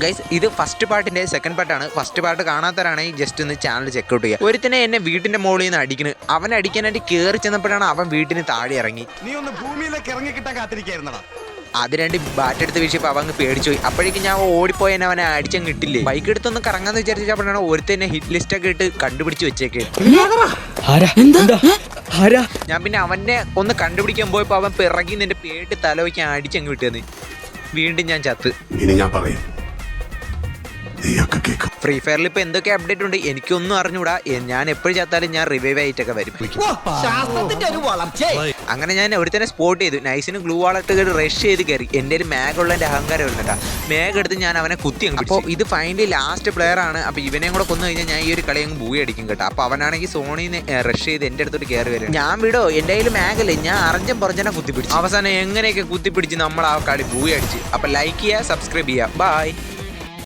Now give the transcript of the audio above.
Guys ഇത് first പാർട്ടിന്റെ second പാർട്ടാണ്. First part കാണാത്തവരാണെങ്കിൽ just ഒന്ന് ചാനൽ ചെക്കൗട്ട് ചെയ്യുക. ഒരുത്തനെ എന്നെ വീട്ടിന്റെ മുകളിൽ നിന്ന് അടിക്കുന്നു. അവൻ അടിക്കാനായിട്ട് കയറി ചെന്നപ്പോഴാണ് അവൻ വീട്ടിന് താഴെ ഇറങ്ങി. നീ ഒന്ന് ഭൂമിയിലേക്ക് ഇറങ്ങി കിട്ടാൻ കാത്തിരിക്കായിരുന്നടാ. അത് രണ്ട് ബാറ്റെടുത്ത് വീശിയപ്പോൾ അവൻ പേടിച്ചു പോയി. അപ്പോഴേക്കും ഞാൻ ഓടിപ്പോയി അവനെ അടിച്ചങ്ങ് കിട്ടില്ലേ. ബൈക്ക് എടുത്തൊന്ന് കറങ്ങാന്ന് വിചാരിച്ചപ്പോഴാണ് ഒരുത്തന്നെ ഹിറ്റ് ലിസ്റ്റ് ഒക്കെ ഇട്ട് കണ്ടുപിടിച്ച് വെച്ചേക്ക്. ഞാൻ പിന്നെ അവനെ ഒന്ന് കണ്ടുപിടിക്കാൻ പോയപ്പോൾ അവൻ പിറകി നിന്റെ പേട്ട് തലവയ്ക്കാൻ അടിച്ചങ്ങ് വിട്ടേന്ന്. വീണ്ടും ഞാൻ ചത്ത്. ഇനി ഞാൻ പറയും, ഫ്രീ ഫയറിൽ ഇപ്പൊ എന്തൊക്കെ അപ്ഡേറ്റ് ഉണ്ട് എനിക്കൊന്നും അറിഞ്ഞൂടാ. ഞാൻ എപ്പോഴും ചത്താലും ഞാൻ റിവൈവ് ആയിട്ടൊക്കെ വരും. അങ്ങനെ ഞാൻ ഒരുത്തന്നെ സ്പോട്ട് ചെയ്തു. നൈസിന് ഗ്ലൂ വാളിട്ട് റഷ് ചെയ്ത് കയറി. എൻ്റെ ഒരു മാഗ് ഉള്ളതിന്റെ അഹങ്കാരം വരുന്നുണ്ടാ. മാഗ് എടുത്ത് ഞാൻ അവനെ കുത്തി അങ്ങ്. അപ്പോൾ ഇത് ഫൈനലി ലാസ്റ്റ് പ്ലെയർ ആണ്. അപ്പൊ ഇവനെയും കൂടെ കൊന്നു കഴിഞ്ഞാൽ ഞാൻ ഈ ഒരു കളി അങ്ങ് ബൂയി അടിക്കും കേട്ടോ. അപ്പൊ അവനാണെങ്കിൽ സോണിന്ന് റഷ് ചെയ്ത് എൻ്റെ അടുത്തോട്ട് കയറി വരും. ഞാൻ വിടോ, എൻ്റെ കയ്യിൽ മാഗല്ലേ, ഞാൻ അറിഞ്ഞം പറഞ്ഞാൽ കുത്തിപ്പിടിച്ചു. അവസാനം എങ്ങനെയൊക്കെ കുത്തിപ്പിടിച്ച് നമ്മൾ ആ കളി ബൂയി അടിച്ച്. അപ്പൊ ലൈക്ക് ചെയ്യുക, സബ്സ്ക്രൈബ് ചെയ്യുക. ബൈ.